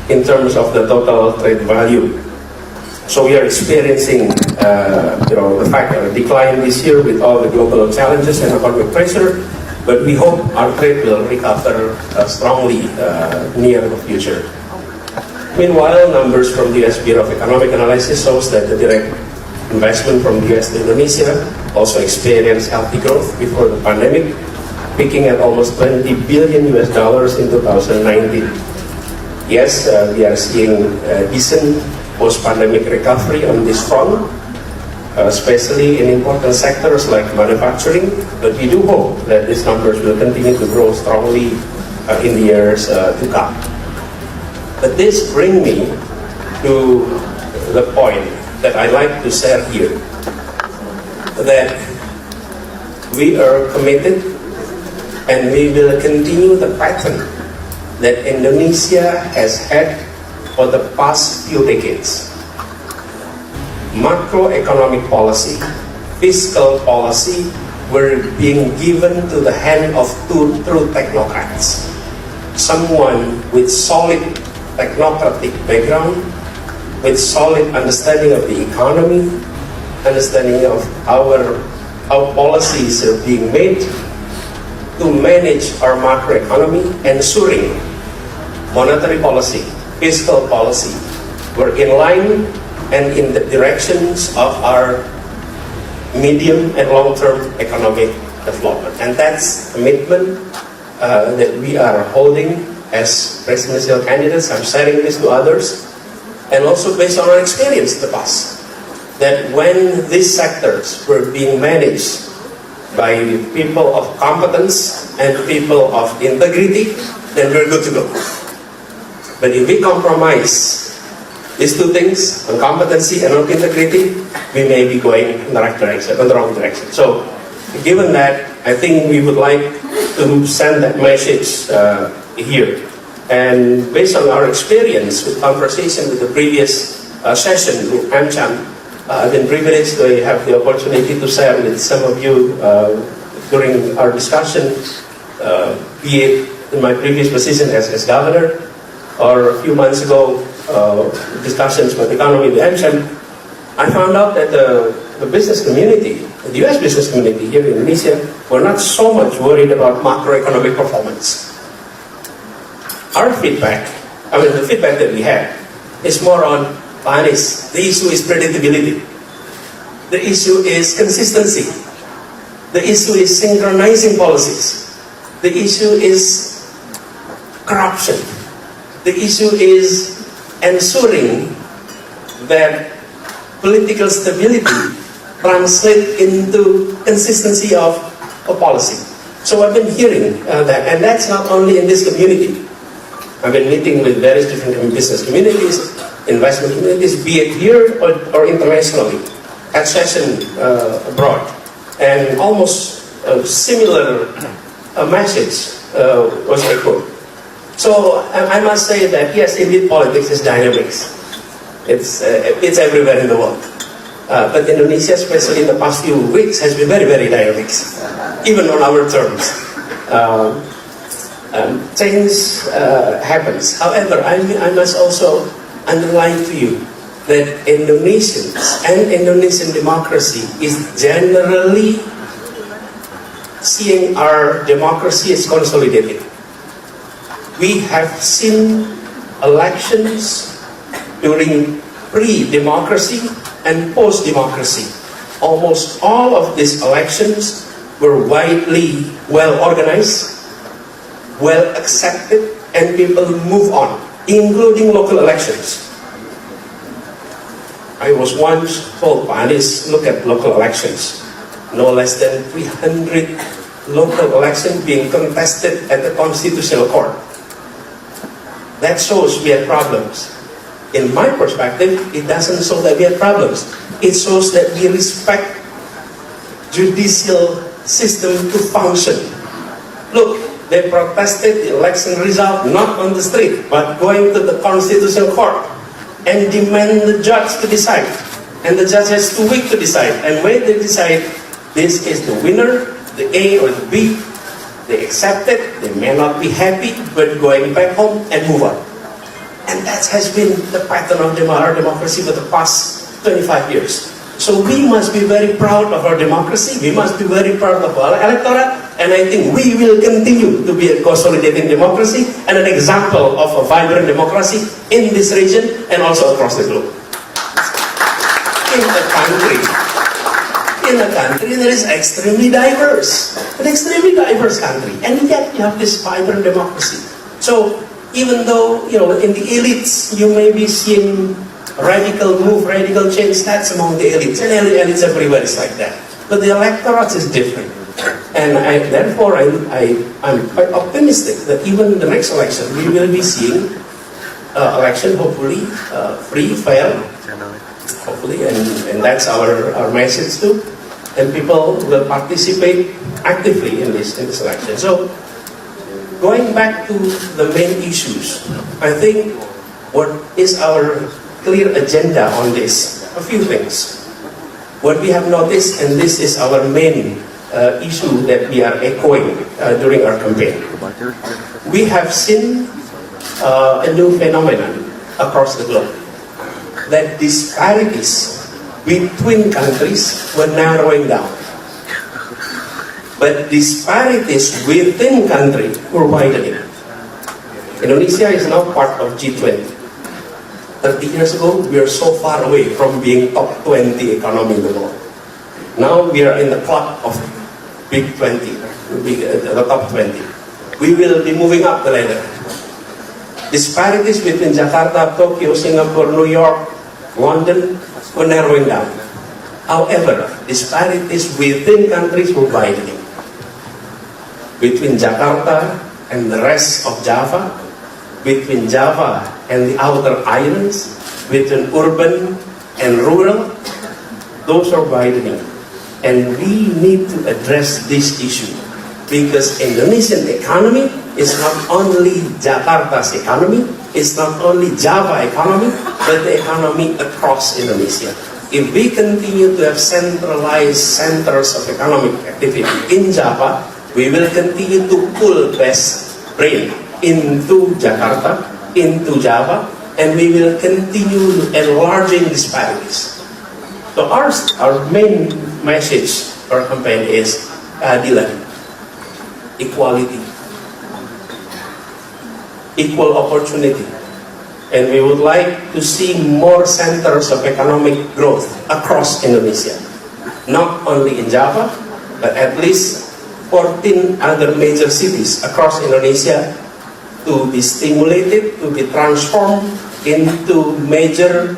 in terms of the total trade value. So we are experiencing, the fact of a decline this year with all the global challenges and economic pressure, but we hope our trade will recover strongly near the future. Meanwhile, numbers from the US Bureau of Economic Analysis shows that the direct investment from the US to Indonesia also experienced healthy growth before the pandemic, peaking at almost $20 billion in 2019. Yes, we are seeing decent post-pandemic recovery on this front, especially in important sectors like manufacturing, but we do hope that these numbers will continue to grow strongly in the years to come. But this brings me to the point that I like to share here, that we are committed and we will continue the pattern that Indonesia has had for the past few decades. Macroeconomic policy, fiscal policy were being given to the hand of two true technocrats. Someone with solid technocratic background, with solid understanding of the economy, understanding of how policies are being made to manage our macroeconomy, ensuring monetary policy, fiscal policy were in line and in the directions of our medium and long-term economic development. And that's commitment that we are holding as presidential candidates. I'm sharing this to others, and also based on our experience in the past, that when these sectors were being managed by people of competence and people of integrity, then we're good to go. But if we compromise these two things, on competency and on integrity, we may be going in the wrong direction. So, given that, I think we would like to send that message here. And based on our experience with conversation with the previous session with AmCham, I've been privileged to have the opportunity to share with some of you during our discussion, be it in my previous position as governor, or a few months ago, discussions with economy with AmCham. I found out that the business community, the US business community here in Indonesia, were not so much worried about macroeconomic performance. Our feedback, the feedback that we had, is more on, Panis, the issue is predictability. The issue is consistency. The issue is synchronizing policies. The issue is corruption. The issue is ensuring that political stability translates into consistency of policy. So I've been hearing that, and that's not only in this community. I've been meeting with various different business communities, investment communities, be it here or internationally, at session abroad. And almost a similar message was echoed. So I must say that yes, indeed, politics is dynamics. It's everywhere in the world. But Indonesia, especially in the past few weeks, has been very, very dynamic, even on our terms. Change happens. However, I must also underline to you that Indonesians and Indonesian democracy is generally seeing our democracy as consolidated. We have seen elections during pre-democracy and post-democracy. Almost all of these elections were widely well organized, well accepted, and people move on, including local elections. I was once told, Panis, look at local elections. No less than 300 local elections being contested at the Constitutional Court. That shows we have problems. In my perspective, it doesn't show that we have problems. It shows that we respect judicial system to function. Look, they protested the election result not on the street, but going to the Constitutional Court and demand the judge to decide. And the judge has 2 weeks to decide. And when they decide this is the winner, the A or the B, they accept it. They may not be happy, but going back home and move on. And that has been the pattern of our democracy for the past 25 years. So we must be very proud of our democracy, we must be very proud of our electorate, and I think we will continue to be a consolidating democracy and an example of a vibrant democracy in this region and also across the globe. In a country that is extremely diverse, an extremely diverse country, and yet you have this vibrant democracy. So even though, in the elites, you may be seeing radical move, radical change, that's among the elites, and elites everywhere is like that. But the electorate is different. And therefore, I'm quite optimistic that even in the next election, we will be seeing election, hopefully, free, fair, hopefully, and that's our message too. And people will participate actively in this election. So, going back to the main issues, I think what is our clear agenda on this? A few things. What we have noticed, and this is our main issue that we are echoing during our campaign. We have seen a new phenomenon across the globe, that disparities between countries were narrowing down. But disparities within country were widening. Indonesia is now part of G20. 30 years ago, we are so far away from being top 20 economy in the world. Now we are in the club of big 20, the top 20. We will be moving up the ladder. Disparities between Jakarta, Tokyo, Singapore, New York, London were narrowing down. However, disparities within countries were widening. Between Jakarta and the rest of Java, between Java and the outer islands, between urban and rural, those are widening. And we need to address this issue because Indonesian economy is not only Jakarta's economy, it's not only Java economy, but the economy across Indonesia. If we continue to have centralized centers of economic activity in Java, we will continue to pull best brain into Jakarta, into Java, and we will continue enlarging disparities. So our main message for our campaign is keadilan, equality, equal opportunity. And we would like to see more centers of economic growth across Indonesia. Not only in Java, but at least 14 other major cities across Indonesia to be stimulated, to be transformed into major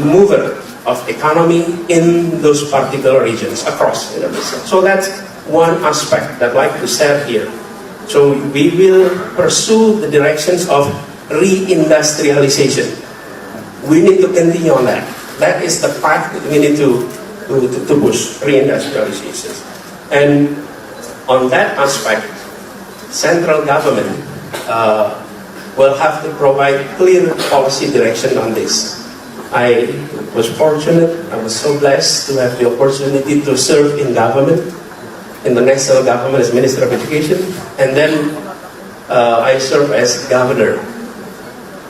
mover of economy in those particular regions across Indonesia. So that's one aspect that I'd like to share here. So we will pursue the directions of reindustrialization. We need to continue on that. That is the path that we need to push, reindustrialization. And on that aspect, central government will have to provide clear policy direction on this. I was fortunate, I was so blessed to have the opportunity to serve in government, in the national government as Minister of Education, and then I served as governor.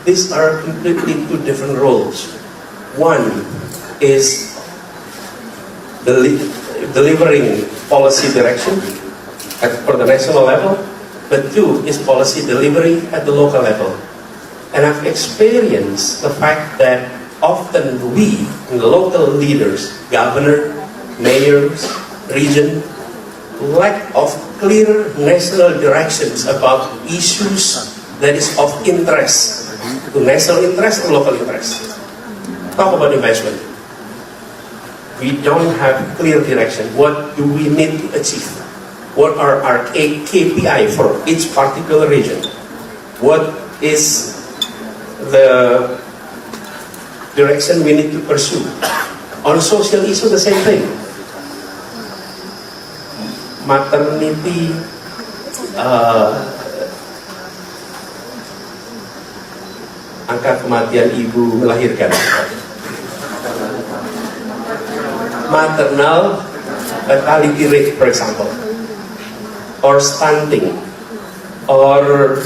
These are completely two different roles. One is delivering policy direction for the national level, but two is policy delivery at the local level. And I've experienced the fact that often we, the local leaders, governor, mayors, region, lack of clear national directions about issues that is of interest to national interest or local interest. Talk about investment. We don't have clear direction. What do we need to achieve? What are our KPI for each particular region? What is the direction we need to pursue? On social issue, the same thing. Maternity, angka kematian ibu melahirkan. Maternal mortality rate, for example, or stunting, or